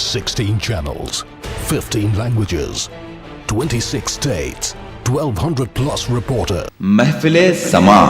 16 channels, 15 languages, 26 states, 1200 plus reporters. महफिले समा।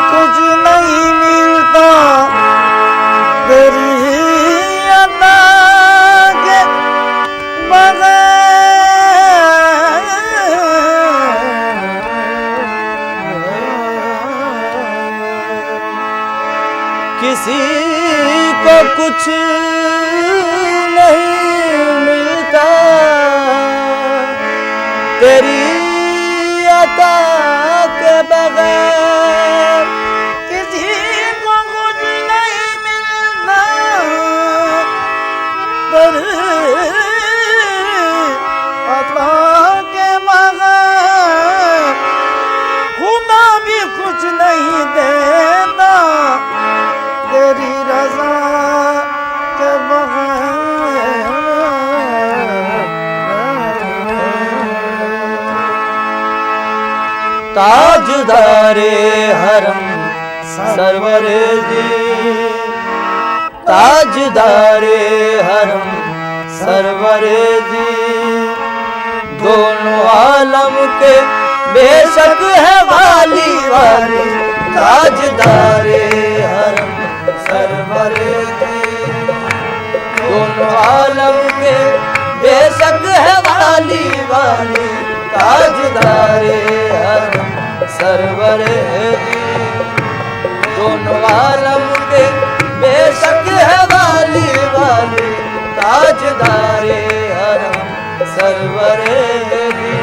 कुछ नहीं मिलता तेरी अदा के बगैर। किसी को कुछ नहीं मिलता तेरी अदा के बगैर। किसी को कुछ नहीं मिलता तेरी अदा के बगैर। खुदा भी कुछ नहीं देता तेरी रज़ा के बगैर। ताजदारे हरम सरवरे दी, ताजदारे हरम सरवरे दी। दोनों आलम के बेशक है वाली वाली, ताजदारे हरम सरवरे दी। दोनों आलम के बेशक है वाली वाली, ताजदारे हरम सरवरे दी। दोनों आलम के बेशक है वाली वाली, ताजदारे हरम सरवरे दी।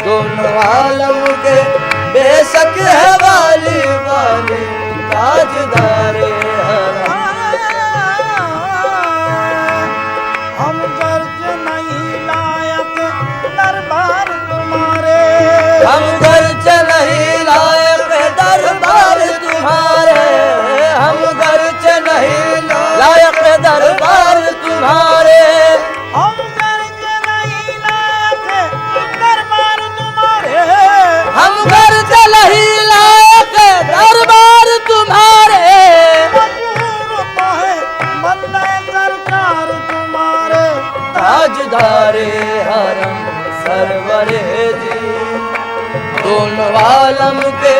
दोनों आलम के बेशक है वाली वाली, ताजदारे हरम। हम गर्ज नहीं लायक दरबार तुम्हारे, हम गर्ज नहीं लायक दरबार तुम्हारे। हम गर्ज नहीं लायक दरबार तुम्हारे। हम गर्ज नहीं लायक दरबार तुम्हारे। हम गर्ज नहीं लायक दरबार तुम्हारे। मंजूर तो है बंदे सरकार तुम्हारे, ताजदारे हरम सरवरे दी। दोनों आलम के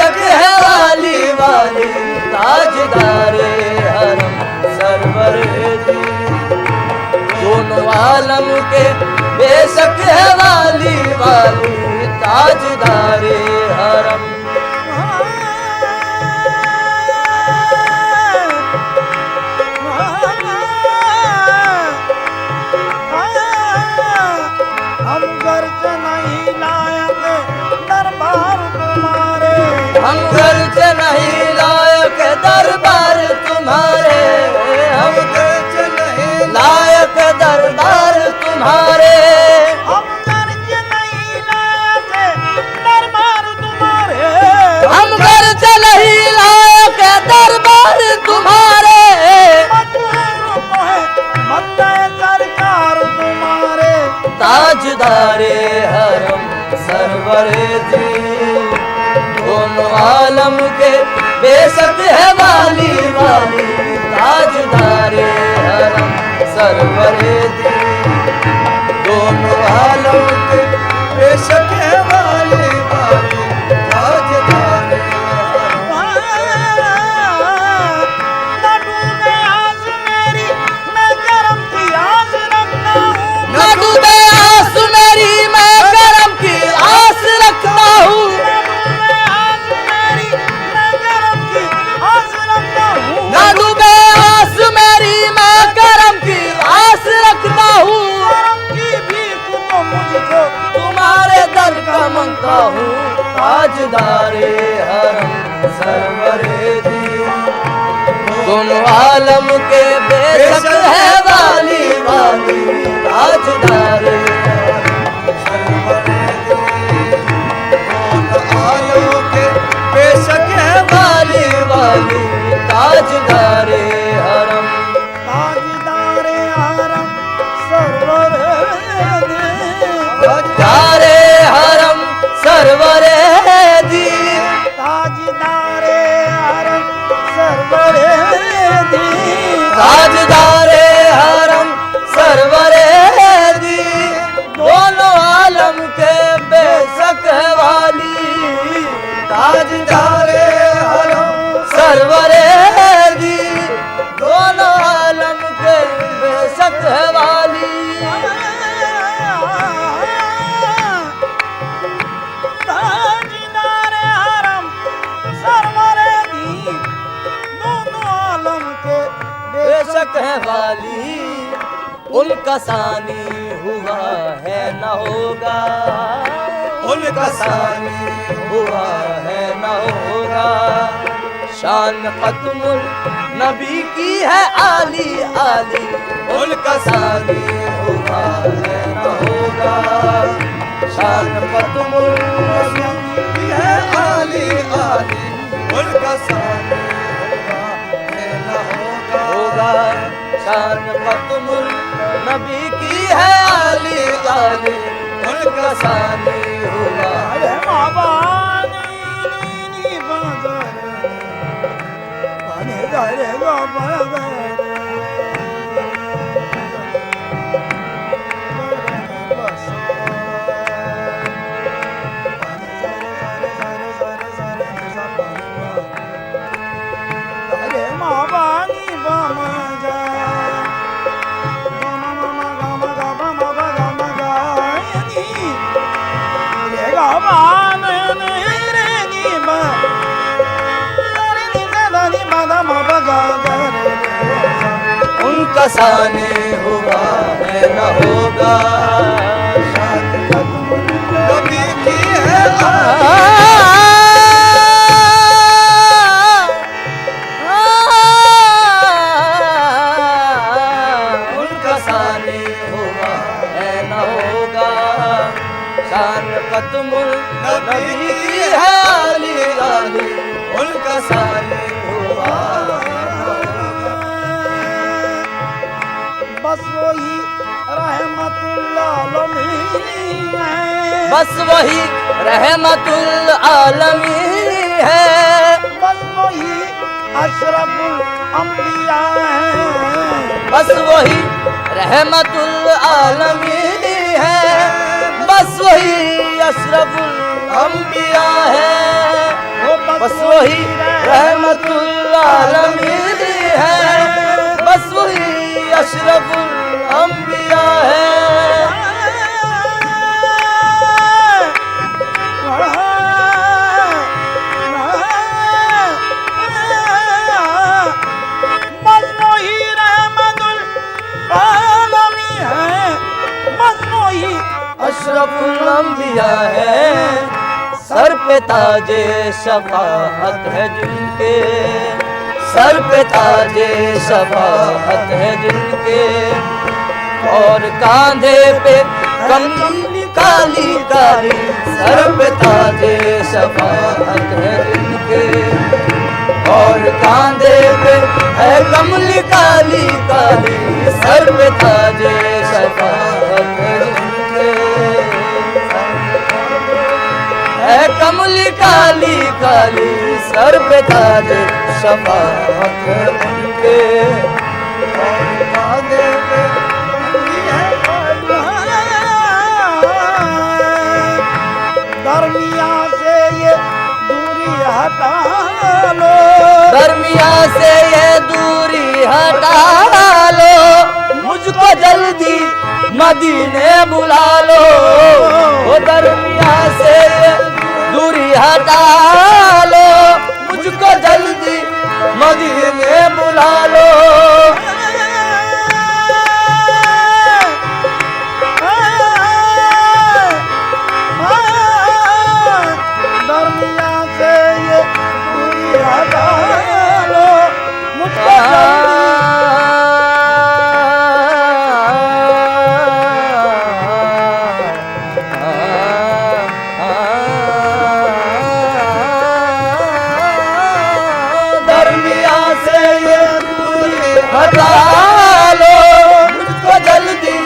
बेशक है वाली वाली ताजदारे हरम सरवर दी। दोनों आलम के बेशक है वाली वाली ताजदारे हरम। हम गर्ज नहीं लायक दरबार तुम्हारे, हम गर्ज नहीं लायक दरबार तुम्हारे, हम गर्ज नहीं लायक दरबार तुम्हारे, हम गर्ज नहीं लायक दरबार तुम्हारे, हम गर्ज नहीं लायक दरबार तुम्हारे। सरकार तुम्हारे ताजदारे हरम सरवर दी। दोनों आलम के बेशक है वाली वाली ताजदारे हरम सरवर दी। दोनों आलम के बेशक है वाली वाली ताजदारे मांगता हूँ ताजदारे हरम सरवर दी। दोनों आलम के बेशक है वाली वाली ताजदारे सरवर दी। दोनों आलम के बेशक है वाली वाली ताजदारे हरम ताजदारे हरम सरवर दी। ताजदारे हरम सरवर दी। ताजदारे हरम सरवर दी। ताजदारे हरम सरवर दी। दोनों आलम के बेशक वाली ताजदारे हरम सरवर दी। दोनों आलम के बेशक वाली ताजदारे हरम सरवर दी। दोनों आलम के बेशक है वाली। उनका सानी हुआ है न होगा, उनका सानी हुआ है न होगा। शान खत्मुल नबी की है आली आली। उनका सानी हुआ है न होगा। शान खत्मुल नबी की है आली आली। उनका सानी होगा। शान खत्मुल नबी की है आली आली। उनका सानी होगा। अरे बाबा नी बाजार पानी दारे बाबा उनका सानी हुआ है न होगा। शान खत्मुल नबी की है उनका सानी हुआ है न होगा। शान खत्मुल नबी की है आली आली। उनका सानी हुआ बस वही रहमतुल्लाह आलमीन है। बस वही रहमतुल आलमीन है। बस वही अशरफुल अंबिया है। बस वही रहमतुल आलमीन है। बस वही अशरफुल अंबिया है। बस वही रहमतुल आलमीन है, बस वही अशरफुल अंबिया है। मजनू ही रहमतुल आलमीन है, मजनू ही अशरफुल अंबिया है, सर पे ताजे शफाअत है जिनके, सर पे ताजे शफाअत है जिनके, और कांधे पे कमली काली काली, सर पे ताजे शफाअत है जिनके, और कांधे पे है कमली काली काली, सर पे ताजे शफाअत है जिनके, है कमली काली काली, सर पे ताजे शफाअत है उनके, और कांधे पे दरमिया से ये दूरी हटा लो, दरमिया से ये दूरी हटा लो, मुझको जल्दी मदीने बुला लो, ओ दरमिया से ये दूरी हटा लो, मुझको जल्दी मदीने बुला लो। दरमिया से ये दूरी हटा लो, मुझको दरमिया से ये दूरी हटा लो, मुझको जल्दी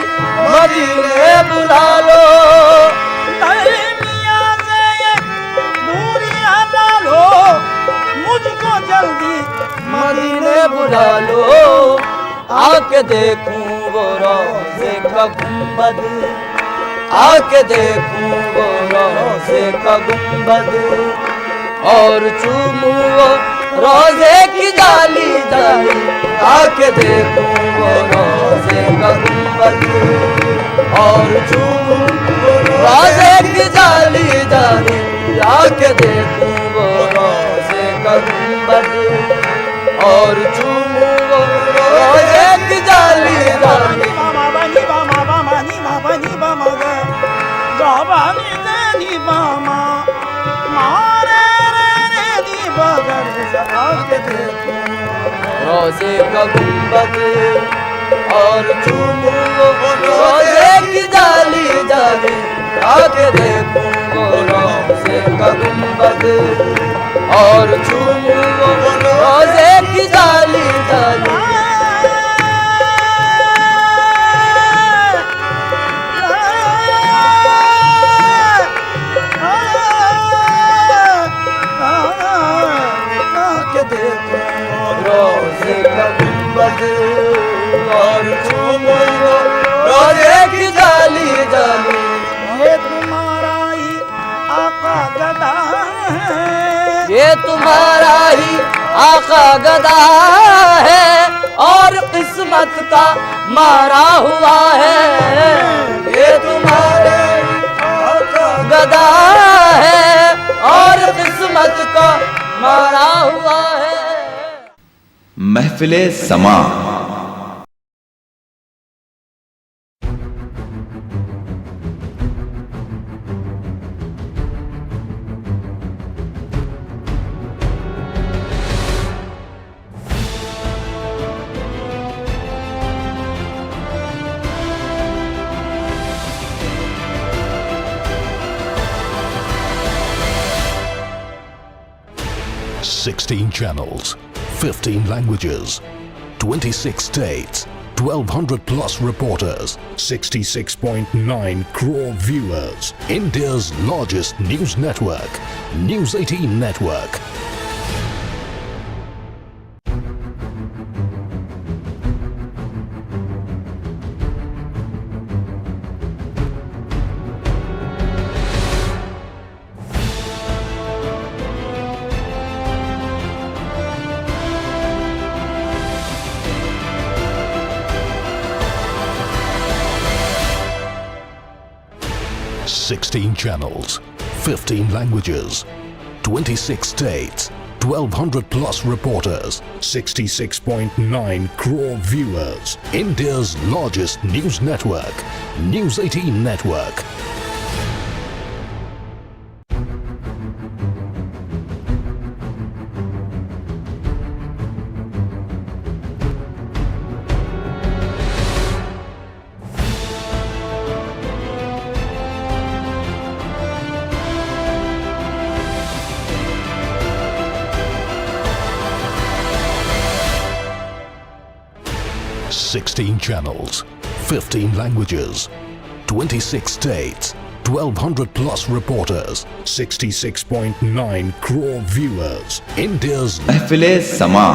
मदीने बुला लो। दरमिया से ये दूरी हटा लो, मुझको जल्दी मदीने बुला लो, आके देखूं वो रोज़े का गुंबद, आके देखूं वो रोज़े का गुंबद, और चूमूं वो रोज़े की जाली जाली, आके देखूं वो रोज़े का गुंबद, और चूमूं वो रोज़े की जाली जाली, आके देखूं वो रोज़े का गुंबद, और चूमूं वो रोज़े की जाली जाली। मामा बनी मामा मामा नी मामा नी मामा गे, जाबानी नी मामा मारे रे नी बगर से आके देखो रोज़े का गुंबद, और चूमूं वो रोज़े की जाली जाली, आके देखूं वो रोज़े का गुंबद, और चूमूं वो रोज़े की जाली जाली। आके देखो रोज़े का गुंबद, और चूमूं वो रोज़े की जाली जाली। ये तुम्हारा ही आका गदा है, ये तुम्हारा ही आका गदा है, और किस्मत का मारा हुआ है, ये तुम्हारे आका गदा है, और किस्मत का मारा हुआ है। महफिले समा। Sixteen channels, 15 languages, 26 states, 1,200 plus reporters, 66.9 crore viewers. India's largest news network, News 18 Network. 16 channels, 15 languages, 26 states, 1200 plus reporters, 66.9 crore viewers. India's largest news network, News 18 Network. Sixteen channels, 15 languages, 26 states, 1200 plus reporters, 66.9 crore viewers. India's महफिले समा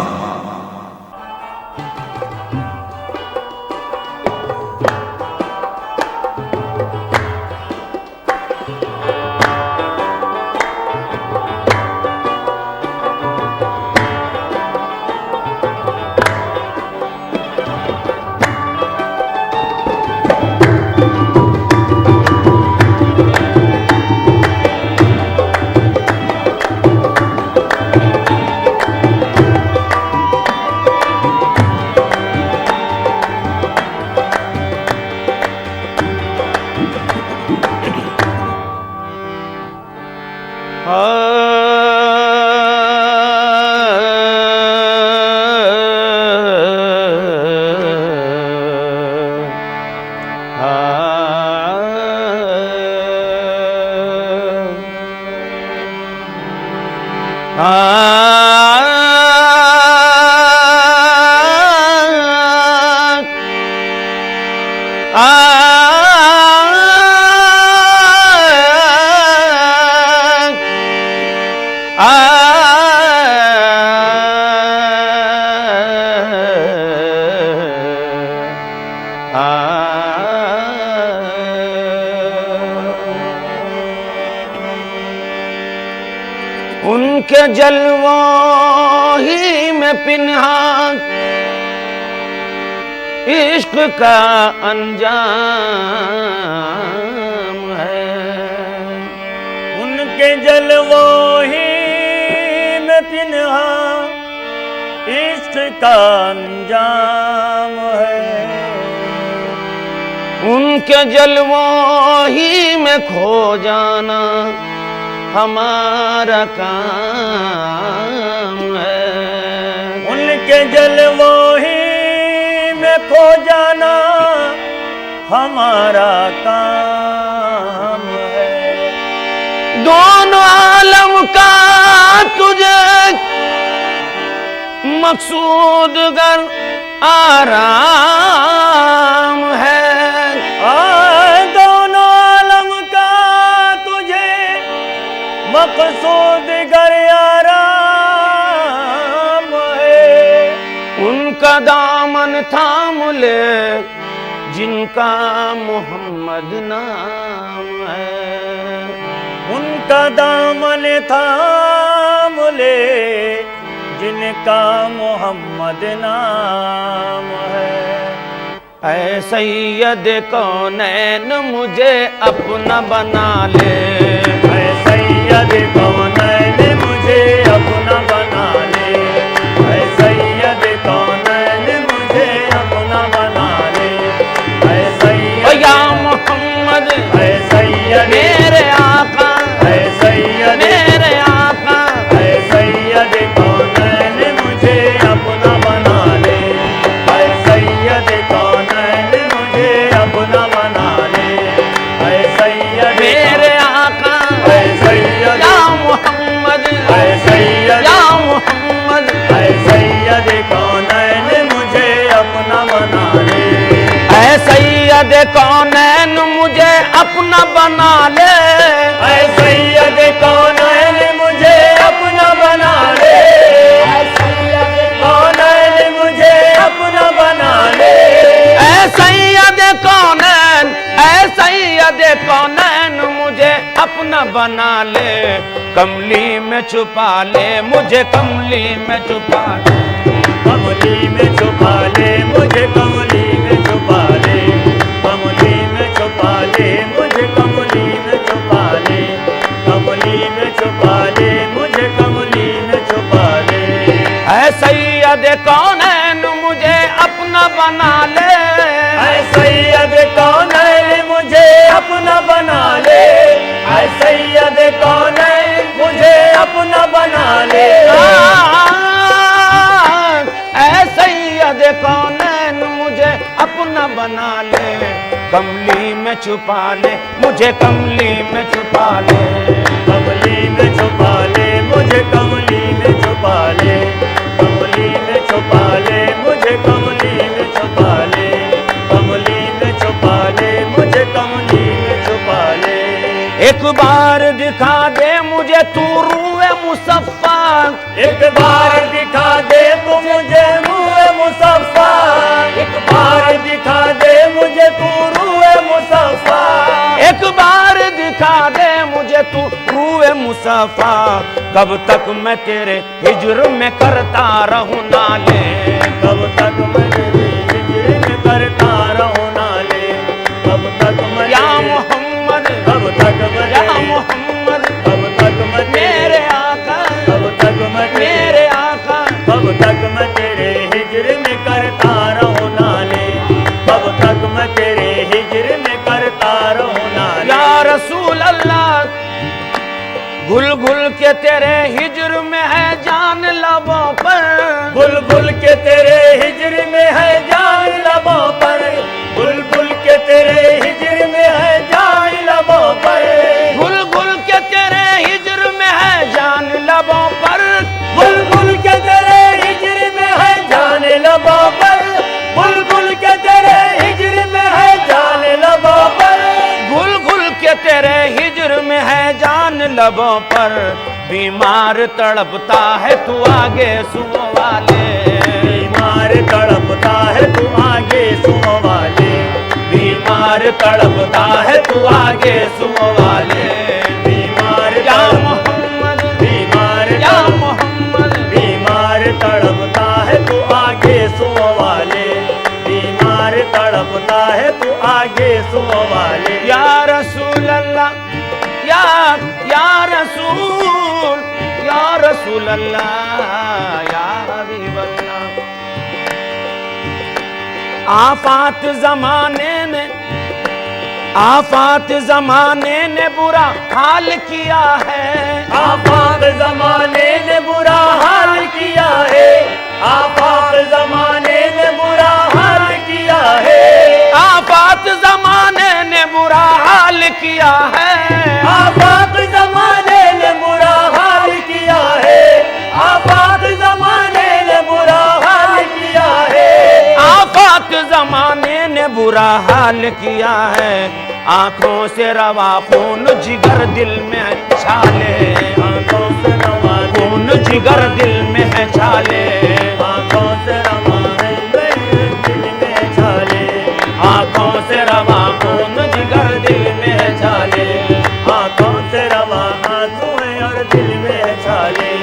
उनके जलवों ही में पिन्हा इश्क का अंजाम है। उनके जलवों ही में पिन्हा इश्क का अंजाम है। उनके जलवों ही में खो जाना हमारा काम है। उनके जलवों ही में खो जाना हमारा काम है। दोनों आलम का तुझे मकसूद गर आराम है। दोनों आलम का तुझे मकसूद गर आराम है। उनका दामन थाम ले जिनका मोहम्मद नाम है। उनका दामन थाम ले जिनका मोहम्मद नाम है। ऐ सैयद कौनैन मुझे अपना बना ले। ऐ सैयद कौनैन मुझे अपना बना ले। ऐ सैयद कौनैन मुझे अपना बना ले। ऐ सैयद या मोहम्मद ऐ सैयद मेरे आका ऐ सैयद मेरे आका ऐ सैयद कौनैन मुझे अपना बना ले। ऐ सैयद कौनैन मुझे अपना बना ले। ऐ सैयद मेरे आका ऐ सैयद या मोहम्मद ऐ सैयद या मोहम्मद ऐ सैयद कौनैन मुझे अपना बना ले। ऐ सैयद कौनैन मुझे अपना बना ले। ऐ सैयद कौनैन मुझे अपना बना ले। ऐ सैयद कौनैन मुझे अपना बना ले। ऐ सैयद कौनैन ऐ सैयद कौनैन मुझे अपना बना ले। कमली में छुपा ले मुझे कमली में छुपा ले। कमली में छुपा ले मुझे कमली में छुपा ले। कमली में छुपा ले मुझे कमली में छुपा बना ले। ऐ सैयद कौनैन मुझे अपना बना ले, ऐ सैयद कौनैन मुझे अपना बना ले। ऐ सैयद कौनैन मुझे अपना बना ले, कमली में छुपा ले मुझे, कमली में छुपा ले। कमली में छुपा ले मुझे, कमली में छुपा ले, कमली में छुपा ले मुझे, कमली में छुपा ले, कमली में छुपा ले मुझे, कमली में छुपा ले। एक बार दिखा दे मुझे तू रूए मुसफ़्फ़ा, एक बार दिखा दे तू मुझे रूए मुसफ़्फ़ा, एक बार दिखा दे मुझे तू रूए मुसफ़्फ़ा, एक बार दिखा दे मुझे तू रूए मुसफ़्फ़ा। कब तक मैं तेरे हिज्र में करता रहूं नाले, कब तक मैं तेरे हिज्र में करता रहूं नाले, कब तक मैं या मोहम्मद, कब तक मैं या मोहम्मद, कब तक मैं मेरे आका, कब तक मैं मेरे आका, कब तक मैं तेरे हिज्र में करता रहूं नाले, कब तक मैं तेरे हिज्र में करता रहूं नाले। या रसूल अल्लाह, घुल घुल के तेरे हिज्र में है जान लबों पर, बुलबुल के तेरे हिज्र में है जान लबों पर, बुलबुल के तेरे हिज्र में है जान लबों पर, घुल के तेरे हिज्र में है जान लबों पर, बुलबुल के तेरे हिज्र में है जान लबों पर, बुलबुल के तेरे हिज्र में है जान लबों पर, घुल के तेरे हिज्र में है जान लबों पर। बीमार तड़पता है तू आगे सुनो वाले, बीमार तड़पता है तू आगे सुनो वाले, बीमार तड़पता है तू आगे सुनो वाले। बीमार या मोहम्मद, बीमार या मोहम्मद, बीमार तड़पता है तू आगे सुनो वाले, बीमार तड़पता है तू आगे सुनो वाले। या रसूल अल्लाह, या रसूल, या रसूल अल्लाह, या हबीब अल्लाह। आफात जमाने ने बुरा हाल किया है, आफात जमाने ने बुरा हाल किया है, आफात जमाने ने बुरा हाल किया है, आफात जमाने ने बुरा हाल किया है, आफात जमाने ने बुरा हाल किया है, आफात जमाने ने बुरा हाल किया है, आफात जमाने ने बुरा हाल किया है। आंखों से रवा खून जिगर दिल में है छाले, आंखों से रवा खून जिगर दिल में है छाले, आंखों से रवा दिल में छाले, आंखों से रवा खून जिगर दिल में है छाले, आंखों से रवा आंसू है और दिल में छाले।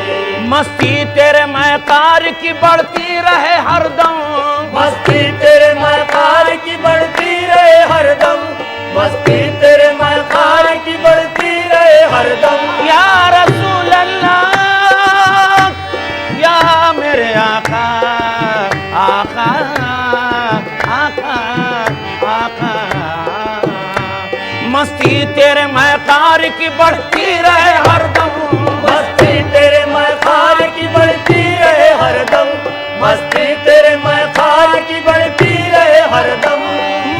मस्ती तेरे मैकार की बढ़ती रहे हरदम, मस्ती तेरे मकार की बढ़ती रहे हरदम, मस्ती तेरे मकार की बढ़ती रहे हरदम। या रसूल अल्लाह, या मेरे आका, आका, आका, आका। मस्ती तेरे मैकार की बढ़ती रहे हरदम, मस्ती तेरे मकार की बढ़ती रहे हरदम, मस्ती तेरे मकार की बढ़ती रहे हरदम,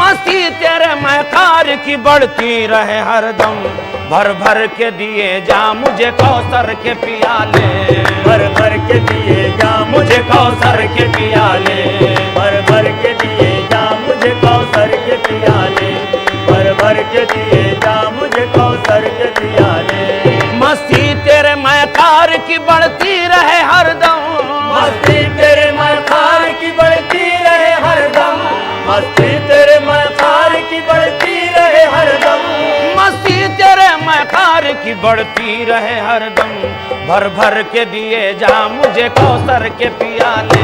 मस्ती तेरे मैकार की बढ़ती रहे हरदम। भर भर के दिए जा मुझे कौसर के पियाले, भर भर के दिए जा मुझे कौसर के पियाले, भर भर के दिए जा मुझे कौसर के पियाले, भर भर के दिए जा मुझे कौसर के पियाले। मस्ती तेरे मैकार की बढ़ती रहे हरदम, मस्ती तेरे मकार की बढ़ती रहे हरदम, मस्ती तेरे मकार की बढ़ती रहे हरदम, मस्ती तेरे मैकार की बढ़ती रहे हरदम। भर भर के दिए जा मुझे कौसर के पियाले,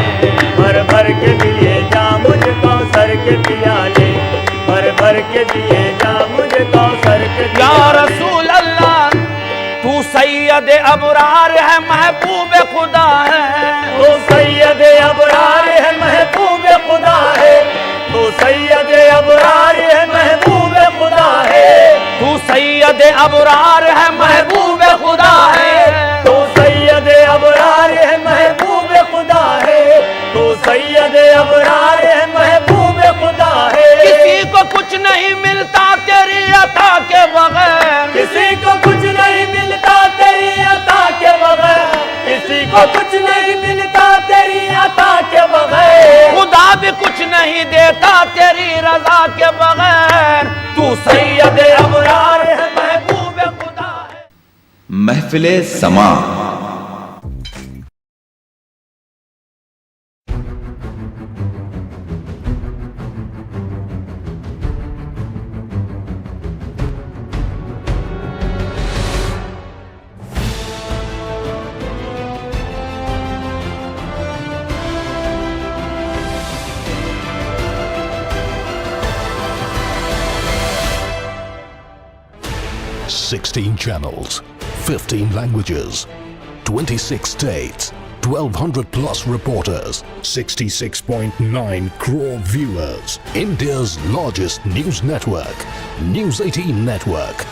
भर भर के दिए जा मुझे कौसर के पियाले, भर भर के दिए जा मुझे कौसर के या पियाले। रसूल अल्लाह, तू सैयद अबरार है महबूब खुदा है, तू सैयद अबरार है महबूब खुदा है, अबरार है महबूब खुदा है। तो सैयद अबरार है महबूब खुदा है। तो सैयद अबरार है महबूब खुदा है। किसी को कुछ नहीं मिलता तेरी अता के बगैर, किसी को कुछ नहीं मिलता तेरी अता के बगैर, किसी को कुछ नहीं मिलता तेरी अता के बगैर। खुदा भी कुछ नहीं देता तेरी रजा के बगैर। तू सैयद अबरार है महबूब खुदा है। महफिले समा। Sixteen channels, 15 languages, 26 states, 1200 plus reporters, 66.9 crore viewers. India's largest news network, News 18 Network.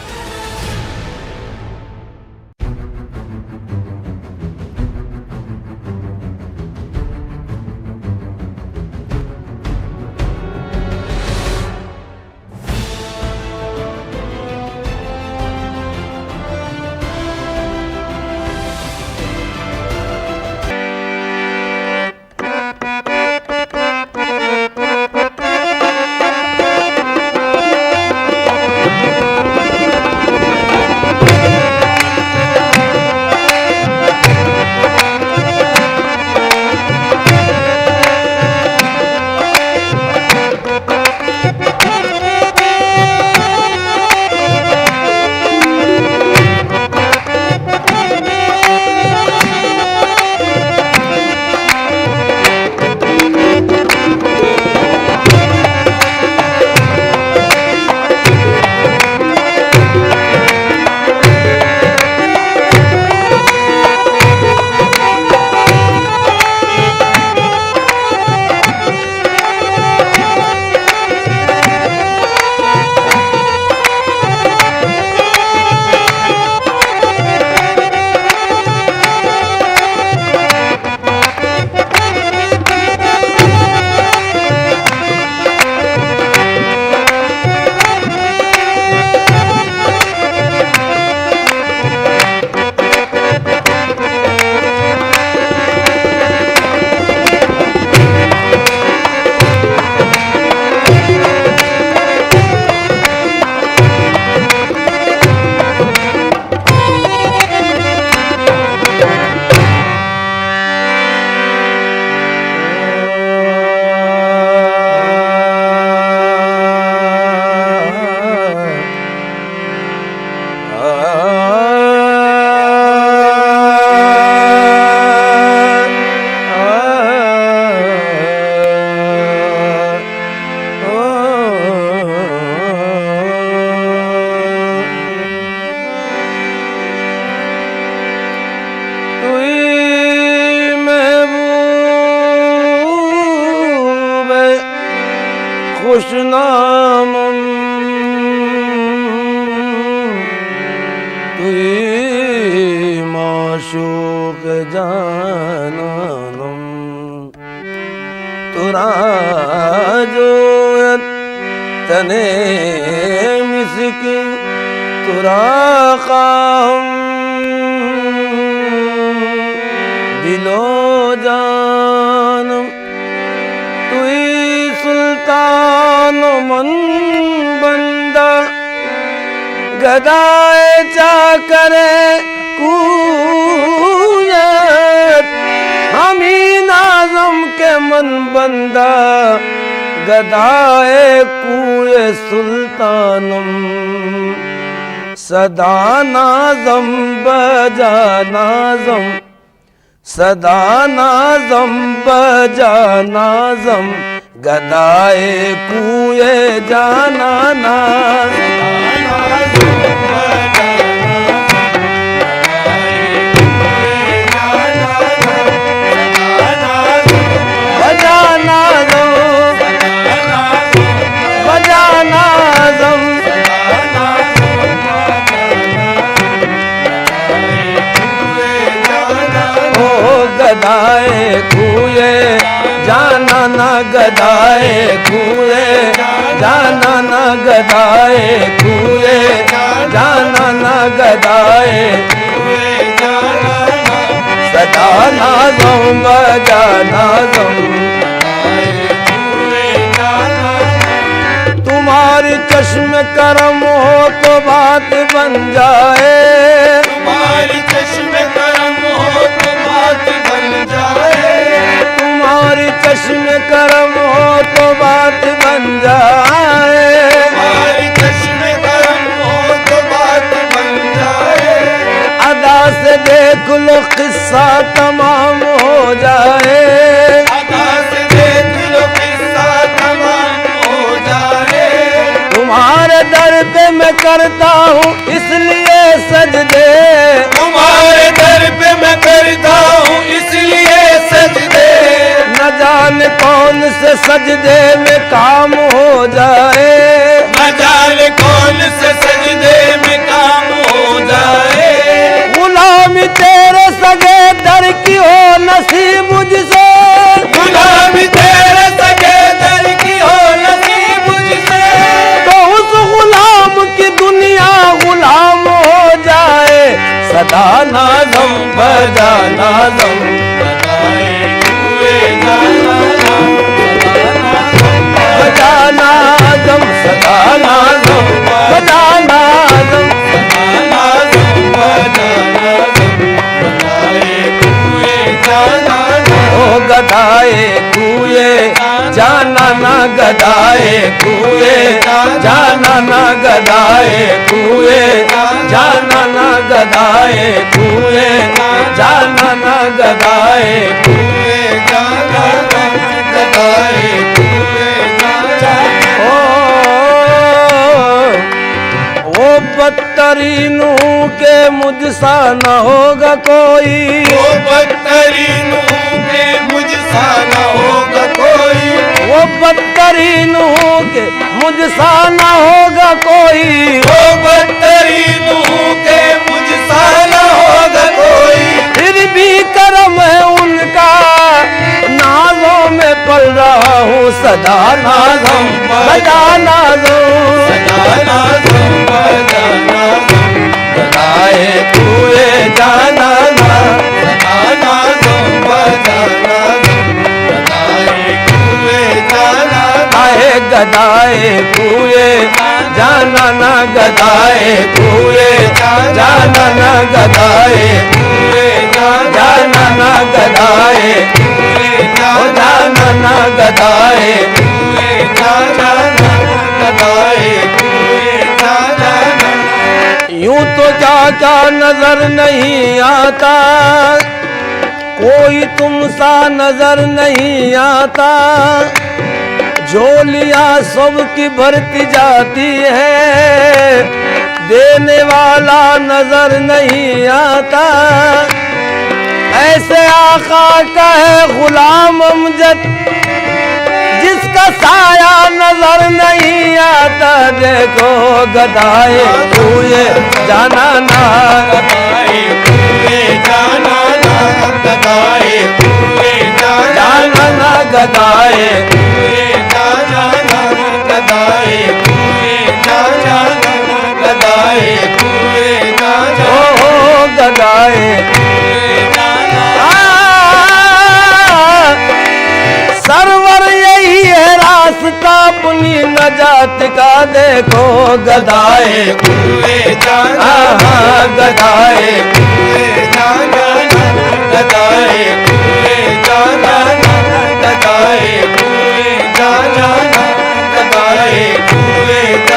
खुशनामम तुई माशूक जानम तुरा जोयत तने मिसकी तुरा काम दिलो जानम तुई सुल्तान मन बंदा गदाए चाकरे कूयत हमी नाज़म के मन बंदा गदाए कूए सुल्तानम सदा नाज़म बजा नाज़म सदा नाज़म बजा नाज़म गदाए कूए जाना ना गदाए कुए जाना न गदाए कुए जाना न गदाए सदा नाज़म बजाना तुम्हारी चश्म करम हो तो बात बन जाए तुम्हारी चश्मे करम हो तो बात बन जाए तुम्हारी चश्म करम हो तो बात बन जाए तुम्हारी चश्मे करम हो तो बात बन जाए अदा से देख लो किस्सा तमाम हो जाए अदा से देख लो किस्सा तमाम हो जाए तुम्हारे दर पे मैं करता हूँ इसलिए सजदे तुम्हारे दर पे मैं करता हूँ इसलिए सजदे न जाने कौन से सजदे में काम हो जाए न जाने कौन से सजदे में काम हो जाए गुलामी तेरे सगे दर की हो नसीब मुझसे गुलामी तेरे सगे दर की हो नसीब मुझसे तो उस गुलाम की दुनिया गुलाम हो जाए सदा नाज़म बजा नाज़म बताए हुए जाना बजा नाज़म सदा नाज़म बजा नाज़म ओ गदाए कुए जाना ना गदाए कुए जाना ना गदाए कुए जाना ना गदाए कुए जाना ना गदाए ओ बदतरीनों के मुझसा न होगा कोई वो बदतरीनों के मुझसा न होगा कोई वो बदतरीनों के मुझसा न होगा कोई वो बदतरीनों के मुझसा न होगा कोई फिर भी करम है उनका नाज़ों में पल रहा हूँ सदा नाज़म बजा नाज़म गदाए कुए जाना ना आए गदाए कुए जाना ना गदाए कुए जाना ना गदाए जाना ना गदाए जाना ना गदाए यूं तो चाचा नजर नहीं आता कोई तुम सा नजर नहीं आता झोलियां सबकी भरती जाती है देने वाला नजर नहीं आता ऐसे आका का है गुलाम अमजद जिसका साया नजर नहीं आता देखो गदाए कुए जाना ना जाना ना गदाए ओ गदाए सरवर यही है रास्ता अपनी नजात का देखो गदाए गदाए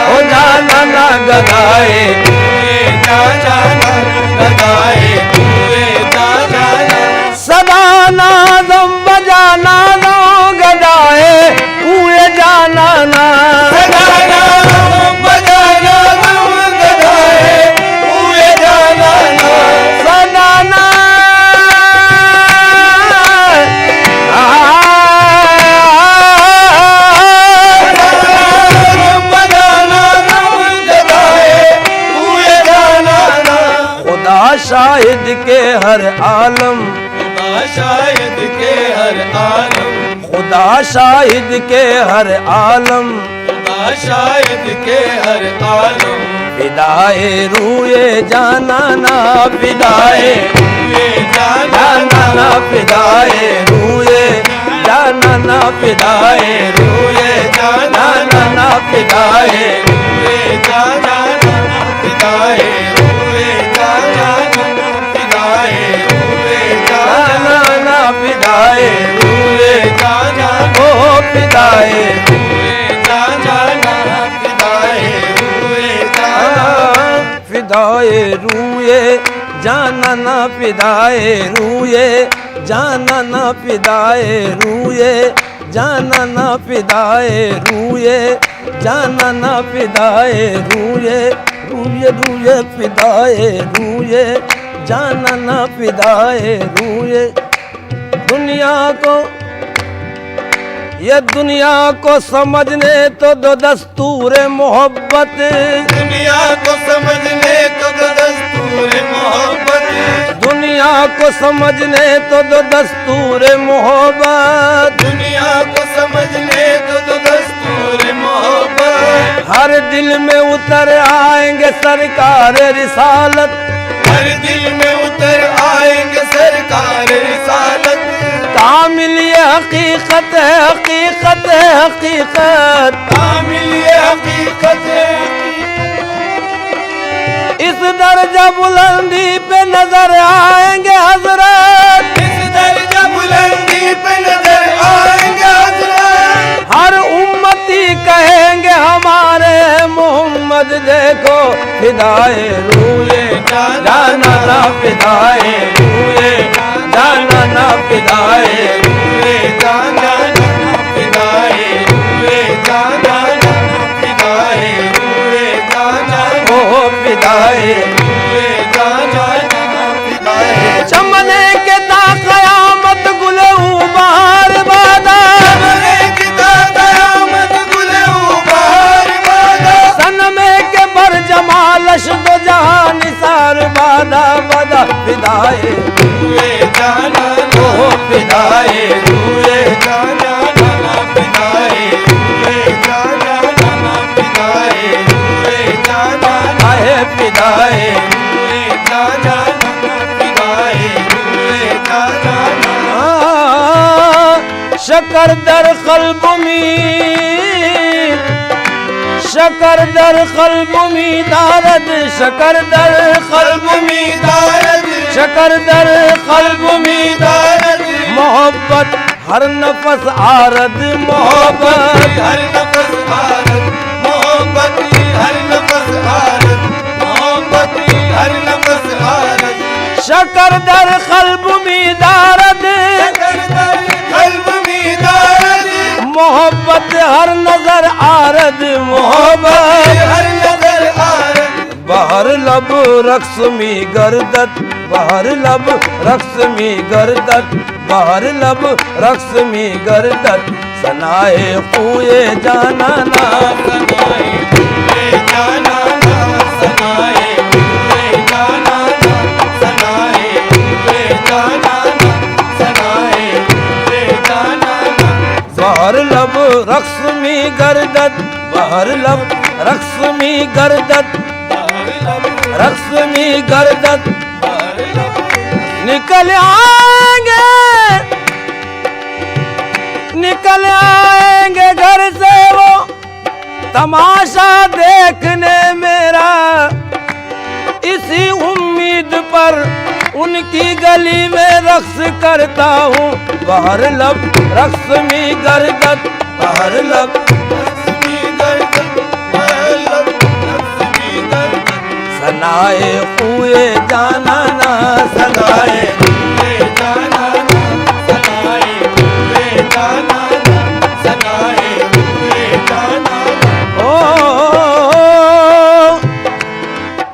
ओ जाना ना गदाए सदा नाज़म बजा नाज़म गदाए कुए जाना ना सदा ना खुदा शाहिद के हर आलम शायद के हर आलम खुदा शाहिद के हर आलम, खुदा शाहिद के हर आलम, फिदाए रूए जाना ना, फिदाए रूए जाना ना, फिदाए रूए जाना ना, फिदाए रूए जाना ना, फिदाए रूए जाना फिदाए रूए जाना फिदाए रूए जाना ना, फिदाए रूए जाना ओ फिदाए रूए जाना फिदाए रूए जाना फिदाए रूए जाना ना, फिदाए रूए जाना ना, फिदाए रूए जाना ना, फिदाए रूए जाना ना, फिदाए रूए रूए रूए फिदाए रूए जाना ना, फिदाए रूए। दुनिया को ये दुनिया को समझने तो दो दस्तूर मोहब्बत, दुनिया को समझने तो दस्तूर मोहब्बत, दुनिया को समझने तो दो दस्तूर मोहब्बत, दुनिया को समझने तो दस्तूर मोहब्बत, हर दिल में उतर आएंगे सरकार रिसालत, हर दिल में उतर आएंगे सरकार रिसालत, कामिल ये हकीकत है, हकीकत है, हकीकत, कामिल ये हकीकत है, इस दर्जा बुलंदी पे नजर आएंगे हजरत, इस दर्जा बुलंदी पे नजर आएंगे हजरत, हर उम्मती कहेंगे हमारे मोहम्मद देखो, फिदाए रूए जाना ना, फिदाए रूए जाना ना, फिदाए रूए जाना फिदाए रूए जाना फिदाए रूए जाना ओ फिदाए रूए जाना फिदाए चमने के दा कयामत गुले उबार बादा, सनमे के बर जमालश दो जहां निसार बादा बादा, फिदाए रूए जाना ओ फिदाए रूए जाना फिदाए रूए जाना फिदाए रूए जाना आहे फिदाए रूए जाना फिदाए रूए जाना शकर दर कल्ब में, शकर दर कल्ब में दारद, शकर दर कल्ब में दारद शकर दर कल्ब में दारद मोहब्बत हर नफस आरद, मोहब्बत हर नफस आरद मोहब्बत हर नफस आरद मोहब्बत हर नफस आरद शकर दर कल्ब में दारद, कल्ब में दारद मोहब्बत हर नजर आरद, मोहब्बत हर नजर आरद बहर लब रक्स में गर्दत, बहर लब रक्स में गर्दत, बहर लब रक्स में गर्दत, सनाए कुए जाना ना, सनाए रूए जाना सनाए रूए जाना सनाए रूए जाना सनाए रूए जाना बहर लब रक्स में गर्दत, बहर लब रक्स में गर्दत, रक्स में गर्दत, निकल आएंगे, निकल आएंगे घर से वो तमाशा देखने मेरा, इसी उम्मीद पर उनकी गली में रक्स करता हूँ, बाहर लब रक्स में गर्दत, बाहर लब सनाए हुए जाना ना, सनाए रूए जाना सनाए रूए जाना सनाए रूए जाना ओ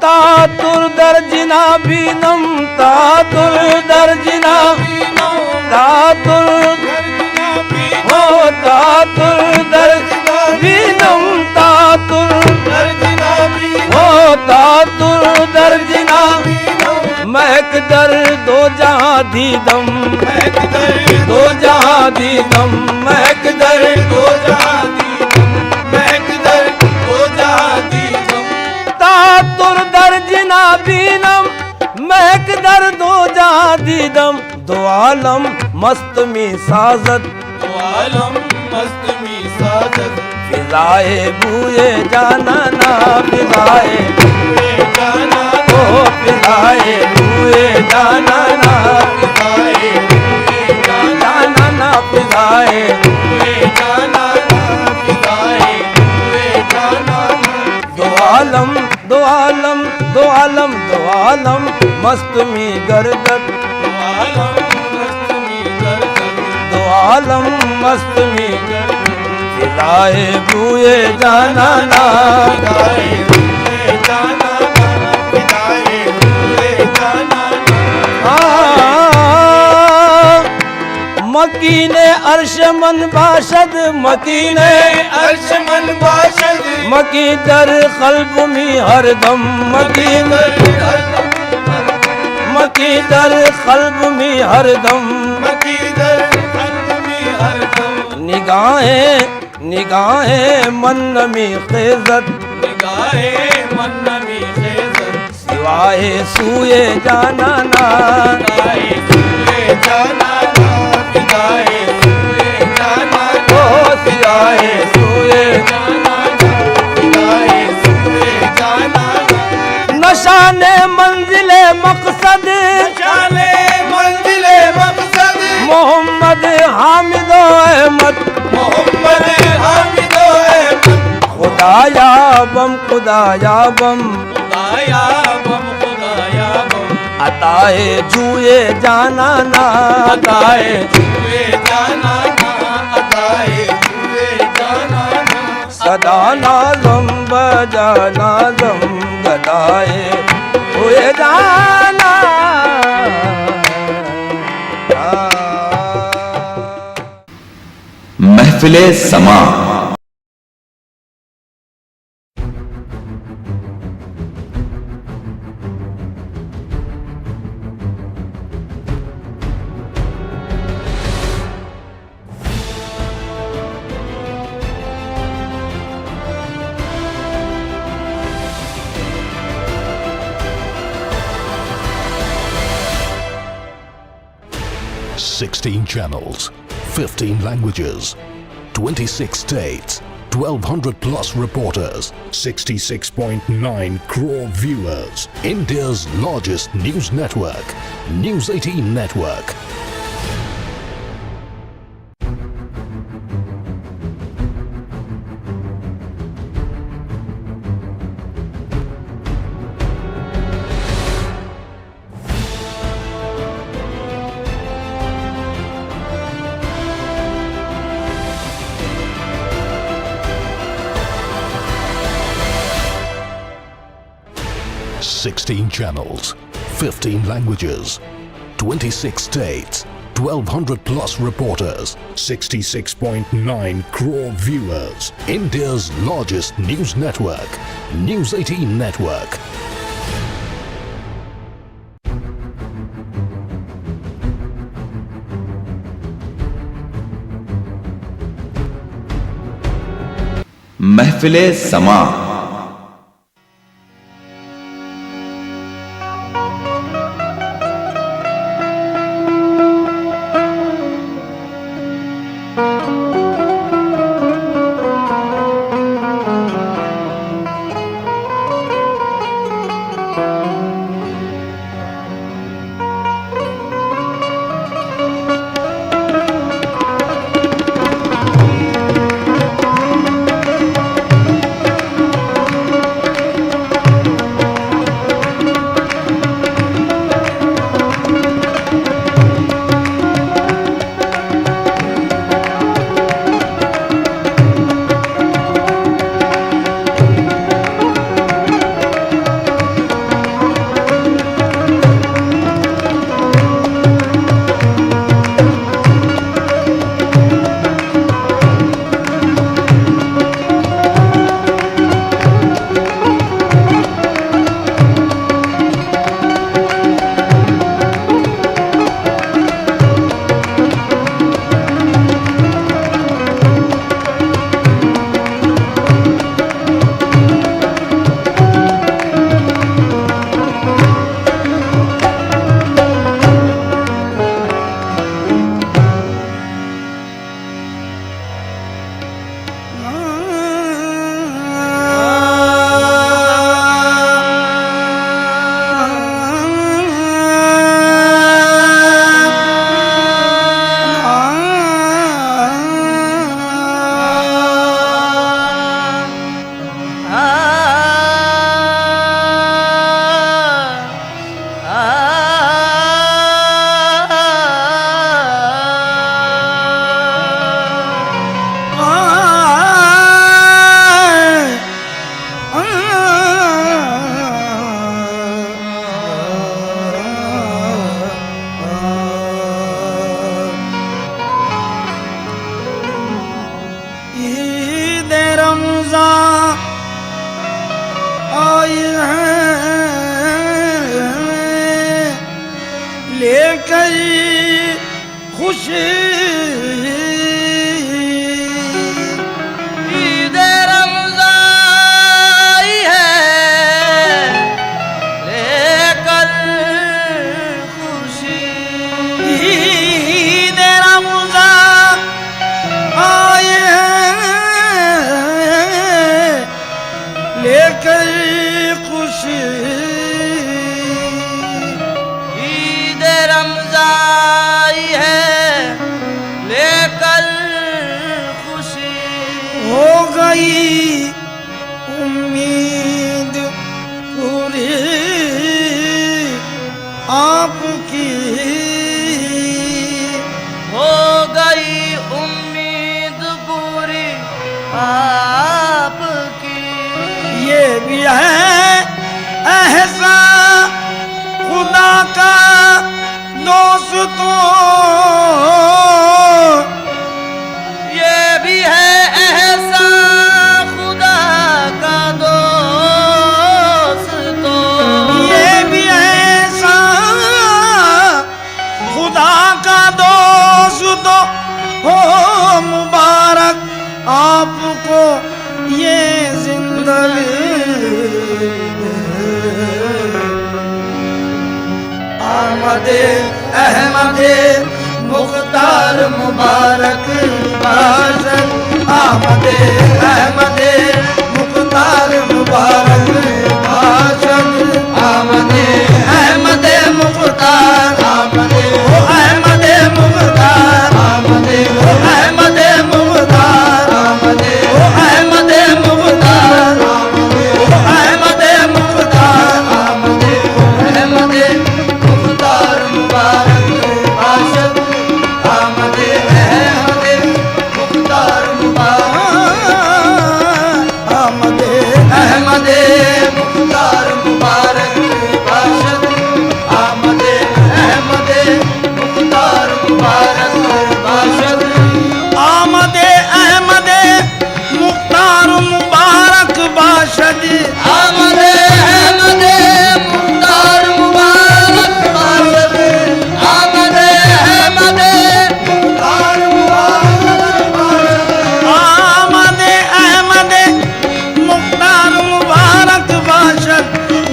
तातुर दर्जिना बीनम, तातुर दर्जिना, तातुर हो तातुर दर्जिना बीनम, तातुर हो तातुर दर्जिना, महक दर दो जहां दीदम, दो जहां दीदम महक दर दो जहां दीदम महक दर दो जहां दीदम तातुर दर जिना बीनम महक दर दो जहां दीदम दो आलम मस्त मी साजत दो आलम मस्त मी साजत फिजाए बूए जाना ना फिजाए हुए जाना ओ फिजाए बूए जाना ना फिजाए हुए जाना ना फिजाए हुए जाना फिजाए हुए जाना दो आलम दो आलम दो आलम दो आलम मस्त मी गर्दत दो आलम मस्त मी गर्दन दो आलम मस्त मी गर्दत फिजाए बूए जाना ना फिजाए हुए जाना फिजाए हुए जाना मकीने अर्श मन बाशद मकीने अर्श मन बाशद मकी दर कल्ब में हरदम मकी मकी दर कल्ब में हरदम मकीदर कल्ब में हरदम निगाहें निगाहें मन में खिजत निगाहे मन में खेजत सिवाए सूए जाना ना गाए हुए जाना फिजाए हुए जाना ओ सिवाए सूए जाना फिजाए हुए जाना नशाने मंजिले मकसद जाने मंजिले मकसद मोहम्मद हामिद अहमद मोहम्मद हामिद अहमद खुदाया बम खुदाया बम खुदाया बम अताए जुए जाना ना अताए हुए जाना अताए हुए जाना सदा नाजम बजा नाजम गदाए हुए जाना महफिले समा। Sixteen channels, 15 languages, 26 states, 1,200 plus reporters, 66.9 crore viewers. India's largest news network, News 18 Network. Sixteen channels, 15 languages, 26 states, 1,200 plus reporters, 66.9 crore viewers. India's largest news network, News 18 Network. महफिले समा। गई उम्मीद पूरी आपकी, हो गई उम्मीद पूरी आपकी। ये भी है एहसान खुदा का दोस्तों, ये भी है एहसान खुदा का दोस्तों, ये भी एहसान खुदा का दोस्तों। हो मुबारक आपको ये जिंदगी, आमदे अहमदे मुख्तार मुबारक बाशन, आमदे अहमदे मुख्तार मुबारक बाशन, आमदे अहमदे मुख्तार, आमदे ओ अहमदे मुख्तार, आमदे ओ अहमदे मुख्तार, आमदे ओ अहमदे मुख्तार, आमदे ओ अहमदे मुख्तार, आमदे ओ अहमदे मुख्तार मुबारक बाशन, आमदे अहमदे मुख्तार मुबारक, आमदे अहमदे मुख्तार मुबारक बाशन, आमदे अहमदे मुख्तार मुबारक बाशन, आमदे अहमदे मुख्तार मुबारक बाशद, आमदे अहमदे मुख्तार मुबारक बाशद, आमदे अहमदे मुख्तार मुबारक बाशद, आमदे अहमदे मुख्तार मुबारक बाशद,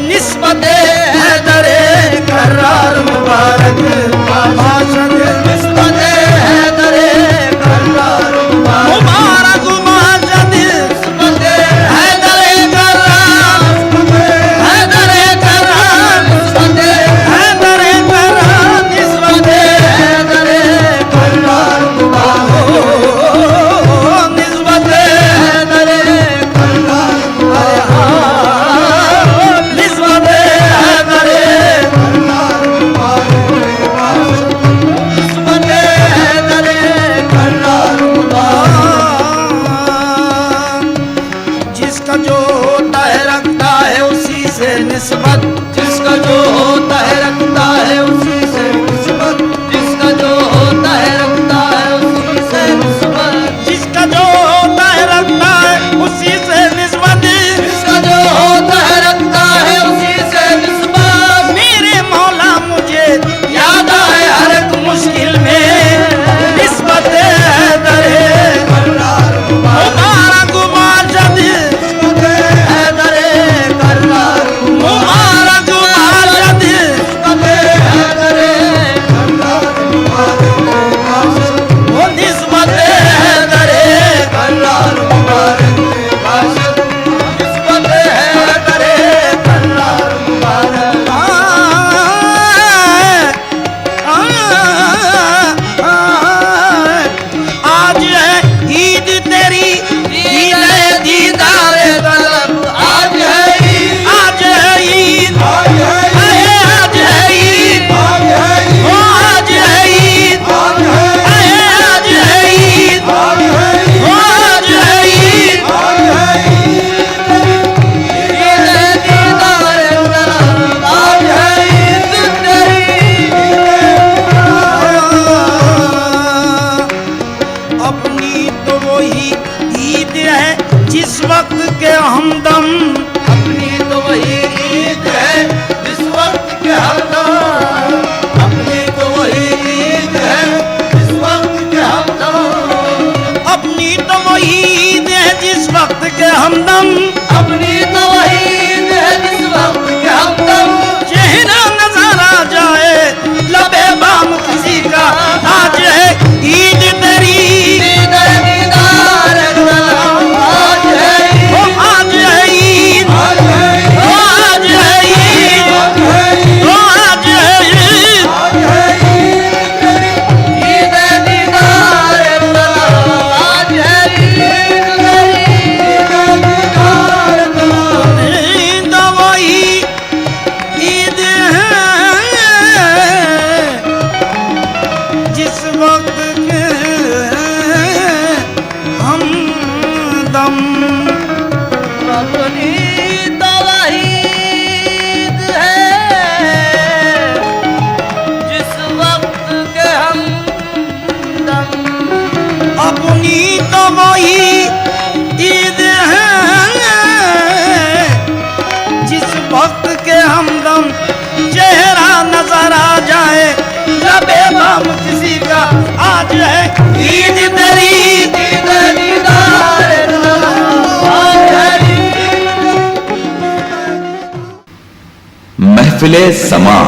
निस्बते हैदरे करार मुबारक बाशद, निस्बते हैदरे करार मुबारक बाशद, निस्बते हैदरे करार, हैदरे करार, निस्बते हैदरे करार, निस्बते हैदरे करार मुबारक, निस्बते हैदरे करार मुबारक, निस्बते हैदरे करार मुबारक, निस्बते हैदरे करार मुबारक। जिसका जो होता है रखता है उसी से निस्बत, जिसका जो होता है रखता है उसी से निस्बत, जिसका जो होता है रखता है उसी से निस्बत, जिसका जो होता है रखता है उसी से निस्बत, जिसका जो होता है रखता है उसी से निस्बत। मेरे मौला मुझे याद आए हर एक मुश्किल में, निस्बत हैदरे करार मुबारक बाशद, निस्बत हैदरे करार मुबारक बाशद, निस्बत हैदरे करार मुबारक बाशद, ओ निस्बत हैदरे करार मुबारक बाशद, निस्बत हैदरे करार मुबारक। आज है ईद तेरी, ईद है दीदार तलब, आज है ईद, आज है ईद, आज है ईद, आज है ईद, ओ आज है ईद, आज है ईद, आज है ईद, ओ आज है ईद, आज है ईद दीदार तलब, आज है ईद तेरी। अपनी तो वही ईद है जिस वक्त के हमदम, अपनी तो वही ईद है जिस वक्त के हमदम, अपनी तो वही ईद है जिस वक्त के हमदम, अपनी तो वही ईद है जिस वक्त के हमदम, अपनी तो वही ईद है जिस वक्त के हमदम। चेहरा नजर आ जाए लबे बाम किसी का, आज है ईद तेरी, ईद है दीदार तलब, आज है ईद, ओ आज है ईद, आज है ईद, ओ आज है ईद, आज है ईद, ओ आज है ईद, आज है ईद तेरी, ईद है दीदार तलब, आज है ईद तेरी। ही ईद है जिस वक्त के हमदम चेहरा नजर आ जाए लबे बाम किसी का आज है ईद तेरी ईद दीदार आज है महफिले समा।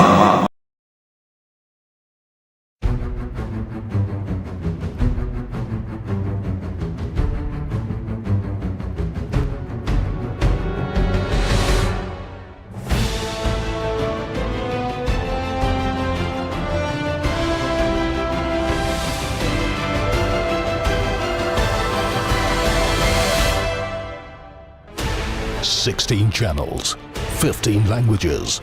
Sixteen channels, 15 languages,